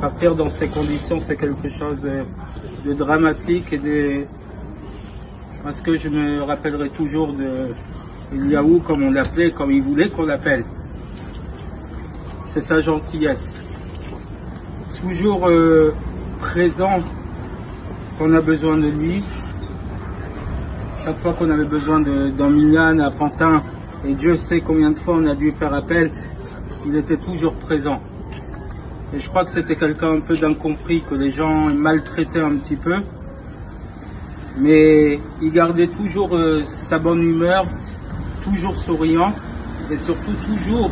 Partir dans ces conditions, c'est quelque chose de dramatique parce que je me rappellerai toujours de Eliaou, comme on l'appelait, comme il voulait qu'on l'appelle. C'est sa gentillesse. Toujours présent quand on a besoin de lui. Chaque fois qu'on avait besoin d'un minyan à Pantin, et Dieu sait combien de fois on a dû faire appel, il était toujours présent. Et je crois que c'était quelqu'un un peu d'incompris, que les gens maltraitaient un petit peu. Mais il gardait toujours sa bonne humeur, toujours souriant, et surtout toujours,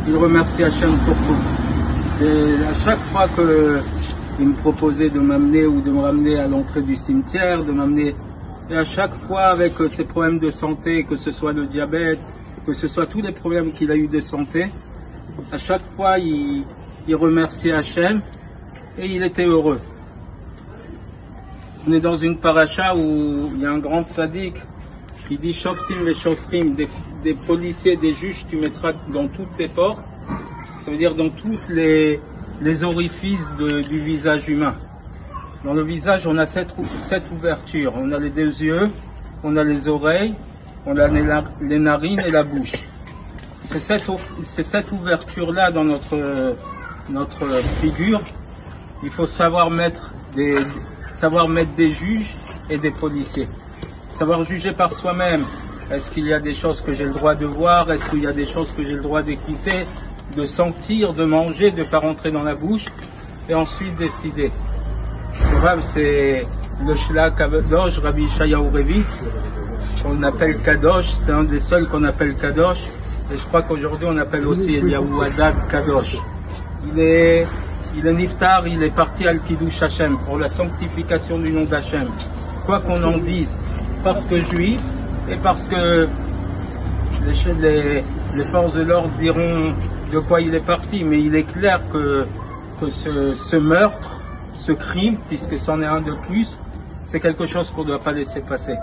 il remerciait Hachem pour tout. Et à chaque fois qu'il me proposait de m'amener ou de me ramener à l'entrée du cimetière, de m'amener, et à chaque fois avec ses problèmes de santé, que ce soit le diabète, que ce soit tous les problèmes qu'il a eu de santé, à chaque fois il remerciait Hachem et il était heureux. On est dans une paracha où il y a un grand tzaddik qui dit Shoftim et Shofrim, des policiers, des juges, tu mettras dans toutes tes portes, ça veut dire dans tous les orifices du visage humain. Dans le visage, on a sept ouvertures. On a les deux yeux, on a les oreilles, on a les narines et la bouche. C'est cette ouverture-là dans notre figure. Il faut savoir mettre des juges et des policiers. Savoir juger par soi-même. Est-ce qu'il y a des choses que j'ai le droit de voir? Est-ce qu'il y a des choses que j'ai le droit d'écouter, de sentir, de manger, de faire entrer dans la bouche? Et ensuite décider. C'est le Shla Kadosh, Rabbi Yeshayahu Revitz, qu'on appelle Kadosh, c'est un des seuls qu'on appelle Kadosh, et je crois qu'aujourd'hui on appelle aussi Eliaou Hadad Kadosh. Il est Niftar, il est parti al Kiddush Hashem, pour la sanctification du nom d'Hachem. Quoi qu'on en dise, parce que juif, et parce que les forces de l'ordre diront de quoi il est parti, mais il est clair que ce meurtre, ce crime, puisque c'en est un de plus, c'est quelque chose qu'on ne doit pas laisser passer.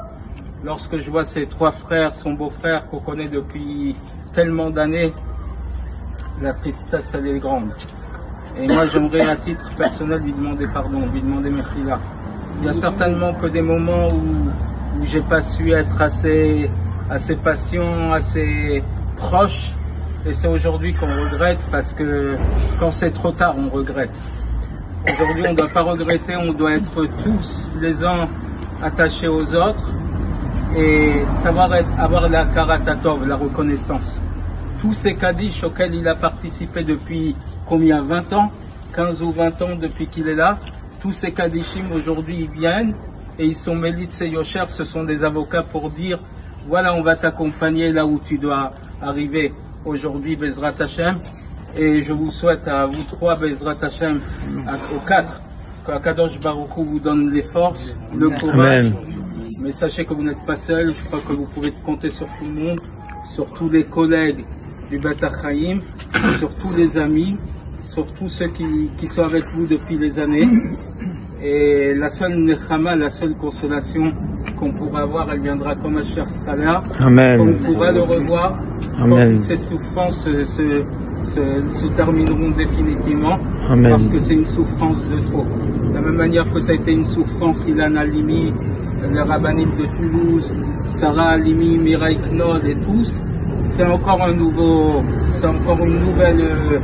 Lorsque je vois ses trois frères, son beau-frère qu'on connaît depuis tellement d'années, la tristesse elle est grande. Et moi j'aimerais à titre personnel lui demander pardon, lui demander mechila. Il y a certainement que des moments où j'ai pas su être assez patient, assez proche, et c'est aujourd'hui qu'on regrette, parce que quand c'est trop tard on regrette. Aujourd'hui, on ne doit pas regretter, on doit être tous les uns attachés aux autres et savoir avoir la karatatov, la reconnaissance. Tous ces kaddish auxquels il a participé depuis combien? 20 ans, 15 ou 20 ans depuis qu'il est là, tous ces kaddishim aujourd'hui ils viennent et ils sont Melitz et Yosher, ce sont des avocats pour dire voilà, on va t'accompagner là où tu dois arriver aujourd'hui, Bezrat Hashem. Et je vous souhaite à vous trois, Bezrat Hashem, aux quatre, qu'Akadosh Baruch Hu vous donne les forces, le courage. Amen. Mais sachez que vous n'êtes pas seul, je crois que vous pouvez compter sur tout le monde, sur tous les collègues du Beth Chaim, sur tous les amis, sur tous ceux qui sont avec vous depuis les années. Et la seule nechama, la seule consolation qu'on pourra avoir, elle viendra quand Mashiach sera là. Amen. On pourra le revoir. Amen. Quand toutes ces souffrances se termineront définitivement. Amen. Parce que c'est une souffrance de trop. De la même manière que ça a été une souffrance, Ilan Halimi, le Rabbanim de Toulouse, Sarah Halimi, Mireille Knoll et tous, c'est encore une nouvelle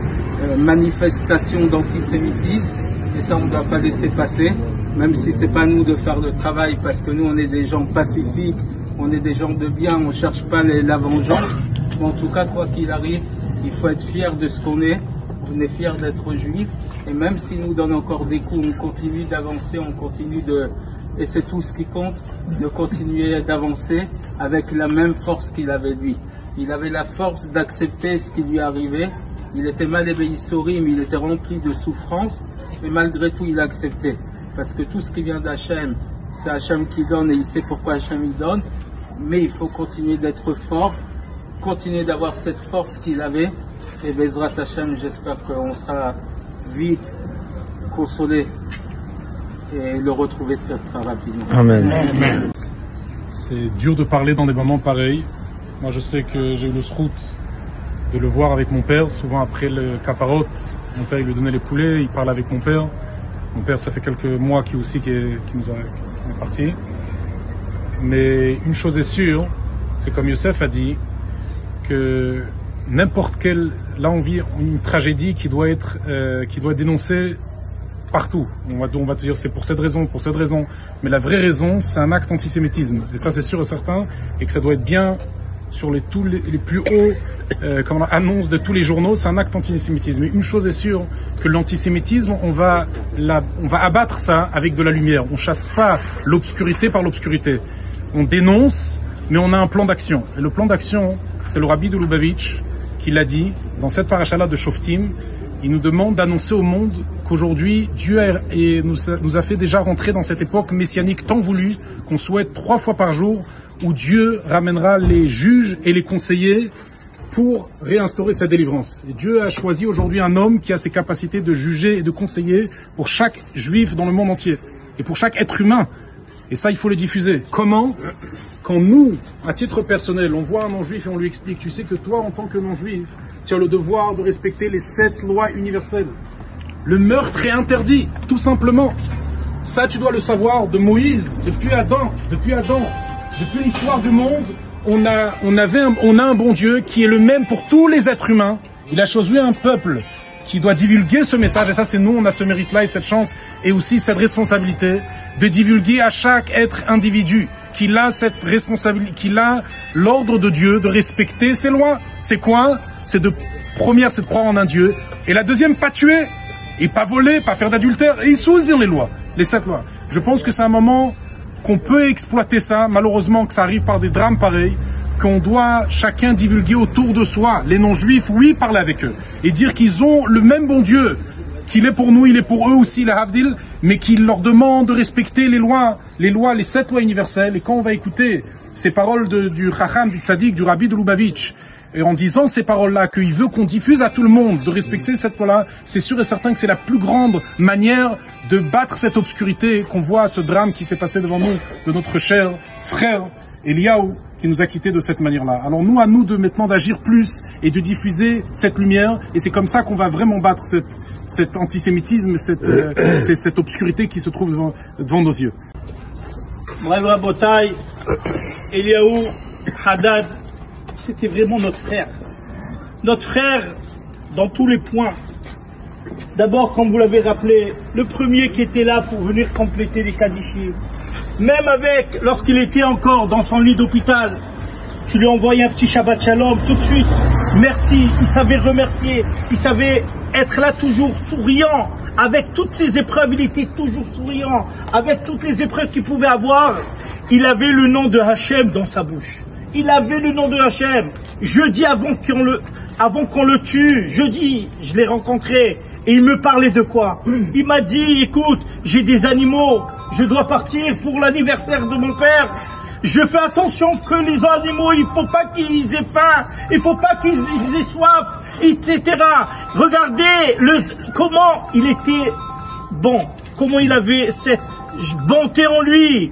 manifestation d'antisémitisme, et ça on ne doit pas laisser passer, même si c'est pas nous de faire le travail, parce que nous on est des gens pacifiques, on est des gens de bien, on ne cherche pas la vengeance. En tout cas, quoi qu'il arrive, il faut être fier de ce qu'on est. On est fier d'être juif. Et même s'il nous donne encore des coups, on continue d'avancer, on continue et c'est tout ce qui compte, de continuer d'avancer avec la même force qu'il avait lui. Il avait la force d'accepter ce qui lui arrivait. Il était mal éveillé, mais il était rempli de souffrance. Mais malgré tout, il acceptait. Parce que tout ce qui vient d'Hachem, c'est Hachem qui donne et il sait pourquoi Hachem il donne. Mais il faut continuer d'être fort, continuer d'avoir cette force qu'il avait. Et Bezrat Hachem, j'espère qu'on sera vite consolé et le retrouver très très rapidement. Amen. Amen. C'est dur de parler dans des moments pareils. Moi je sais que j'ai eu le srout de le voir avec mon père, souvent après le caparot, Mon père, il lui donnait les poulets, il parle avec mon père. Mon père, ça fait quelques mois qui est parti. Mais une chose est sûre, c'est comme Youssef a dit, que n'importe quelle, là on vit une tragédie qui doit être dénoncée partout. On va te dire c'est pour cette raison. Mais la vraie raison, c'est un acte antisémitisme. Et ça c'est sûr et certain, et que ça doit être bien sur les plus hauts annonces de tous les journaux, c'est un acte antisémitisme. Mais une chose est sûre, que l'antisémitisme, on va abattre ça avec de la lumière. On chasse pas l'obscurité par l'obscurité. On dénonce, mais on a un plan d'action. Et le plan d'action, c'est le Rabbi de Lubavitch qui l'a dit dans cette paracha-là de Shoftim. Il nous demande d'annoncer au monde qu'aujourd'hui, Dieu nous a fait déjà rentrer dans cette époque messianique tant voulue, qu'on souhaite 3 fois par jour, où Dieu ramènera les juges et les conseillers pour réinstaurer sa délivrance. Et Dieu a choisi aujourd'hui un homme qui a ses capacités de juger et de conseiller pour chaque juif dans le monde entier, et pour chaque être humain. Et ça, il faut le diffuser. Comment? Quand nous, à titre personnel, on voit un non-juif et on lui explique, tu sais que toi, en tant que non-juif, tu as le devoir de respecter les 7 lois universelles. Le meurtre est interdit, tout simplement. Ça, tu dois le savoir de Moïse, depuis Adam. Depuis l'histoire du monde, on a un bon Dieu qui est le même pour tous les êtres humains. Il a choisi un peuple qui doit divulguer ce message, et ça c'est nous, on a ce mérite-là et cette chance, et aussi cette responsabilité de divulguer à chaque être individu qu'il a cette responsabilité, qu'il a l'ordre de Dieu de respecter ses lois. C'est quoi? Première, c'est de croire en un Dieu, et la deuxième, pas tuer, et pas voler, pas faire d'adultère, et choisir les lois, les 7 lois. Je pense que c'est un moment qu'on peut exploiter ça, malheureusement que ça arrive par des drames pareils, qu'on doit chacun divulguer autour de soi. Les non-juifs, oui, parler avec eux. Et dire qu'ils ont le même bon Dieu, qu'il est pour nous, il est pour eux aussi, la Havdil, mais qu'il leur demande de respecter les lois, les 7 lois universelles. Et quand on va écouter ces paroles du Chacham, du Tzadik, du Rabbi de Lubavitch, et en disant ces paroles-là, qu'il veut qu'on diffuse à tout le monde de respecter cette loi-là, c'est sûr et certain que c'est la plus grande manière de battre cette obscurité qu'on voit, ce drame qui s'est passé devant nous, de notre cher frère Eliaou, qui nous a quittés de cette manière-là. Alors nous, à nous de maintenant d'agir plus et de diffuser cette lumière, et c'est comme ça qu'on va vraiment battre cet antisémitisme, cette obscurité qui se trouve devant nos yeux. Bref, Rabotai, Eliaou, Haddad, c'était vraiment notre frère. Notre frère dans tous les points. D'abord, comme vous l'avez rappelé, le premier qui était là pour venir compléter les Kaddichim. Même lorsqu'il était encore dans son lit d'hôpital, tu lui envoyais un petit Shabbat Shalom tout de suite. Merci, il savait remercier, il savait être là toujours souriant. Avec toutes ses épreuves, il était toujours souriant. Avec toutes les épreuves qu'il pouvait avoir, il avait le nom de Hachem dans sa bouche. Il avait le nom de Hachem. Jeudi, avant qu'on le tue, jeudi, je l'ai rencontré. Et il me parlait de quoi? Il m'a dit, écoute, j'ai des animaux, je dois partir pour l'anniversaire de mon père. Je fais attention que les animaux, il faut pas qu'ils aient faim, il faut pas qu'ils aient soif, etc. Regardez comment il était bon, comment il avait cette bonté en lui.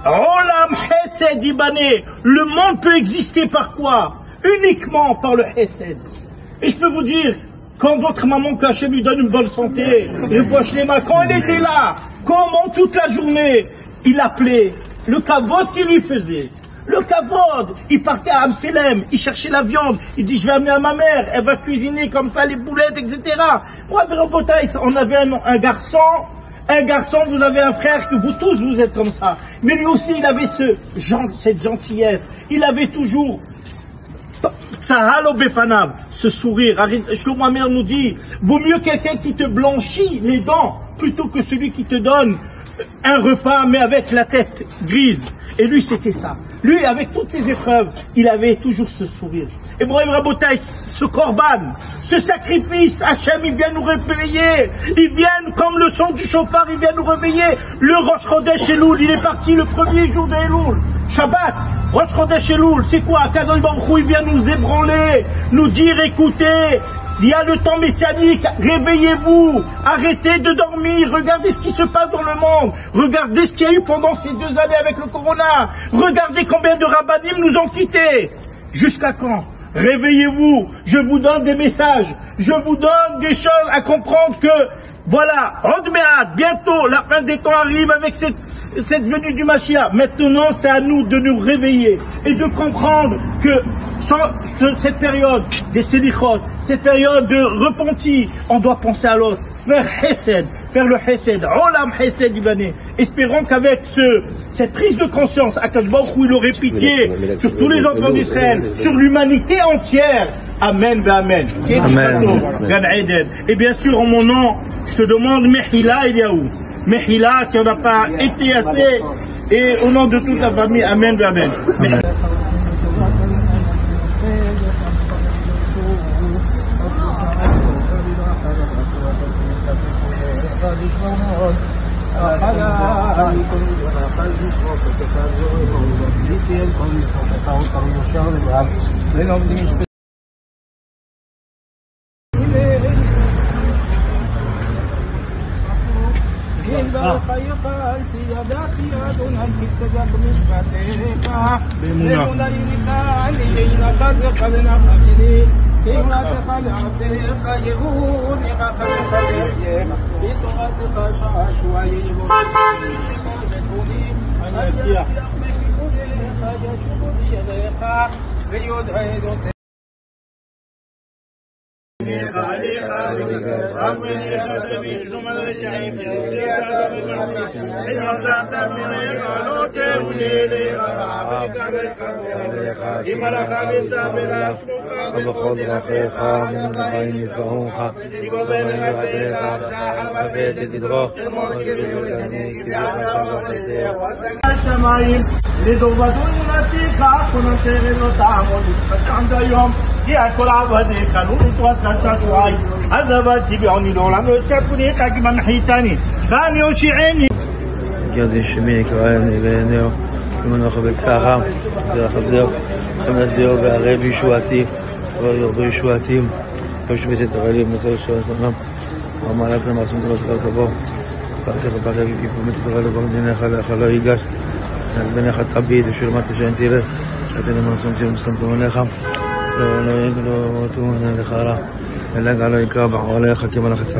Olam Hesed Ibané. Le monde peut exister par quoi? Uniquement par le Hesed. Et je peux vous dire, quand votre maman cachée lui donne une bonne santé, quand elle était là, comment toute la journée, il appelait le kavod qu'il lui faisait. Le kavod, il partait à Amselem, il cherchait la viande, il dit je vais amener à ma mère, elle va cuisiner comme ça les boulettes, etc. Moi, on avait un garçon, vous avez un frère que vous tous vous êtes comme ça. Mais lui aussi, il avait cette gentillesse. Il avait toujours ce sourire. Shlomo Amer nous dit, vaut mieux quelqu'un qui te blanchit les dents plutôt que celui qui te donne un repas mais avec la tête grise. Et lui, c'était ça. Lui, avec toutes ses épreuves, il avait toujours ce sourire. Et Ibrahim Rabotai, ce korban, ce sacrifice, Hachem, il vient nous réveiller. Il vient, comme le son du chauffard, il vient nous réveiller. Le Rosh Chodesh Elul, il est parti le premier jour de Elul. Shabbat, Rosh Chodesh Elul, c'est quoi? Kadosh Baruch Hu, il vient nous ébranler, nous dire, écoutez, il y a le temps messianique, réveillez-vous, arrêtez de dormir, regardez ce qui se passe dans le monde, regardez ce qu'il y a eu pendant ces 2 années avec le corona, regardez combien de rabbanim nous ont quittés. Jusqu'à quand? réveillez-vous, je vous donne des messages, je vous donne des choses à comprendre que, voilà, bientôt, la fin des temps arrive avec cette venue du Mashiach. Maintenant, c'est à nous de nous réveiller et de comprendre que cette période des sélichot, cette période de repenti, on doit penser à l'autre, faire le chesed, olam chesed libanais. Espérons qu'avec cette prise de conscience, Akadosh Baruch Hu, il aurait pitié sur tous les enfants d'Israël, sur l'humanité entière. Amen, amen. Et bien sûr, en mon nom, je te demande Mehila Eliaou. Mehila, si on n'a pas été assez, et au nom de toute la famille, amen, amen. גרדי שמי יקראני לעיניו, ומנוח בצערם, ולחזר, ומנזר והרב ישועתי, וירדו ישועתים, ויושבת את הרעלים, מצא לשאול את עולם, ואמר לכם מעשים גדולות לך תבוא, ואחר כך יפומת את הרעל לבוא מדינך לאחר לא ייגש, בינך תביד, ושלמת שאין תלך, שאתם למעשים ציר מסתמתו עליך, לא תאונה לך רע, אלא לא יקרא בעליך כמלאך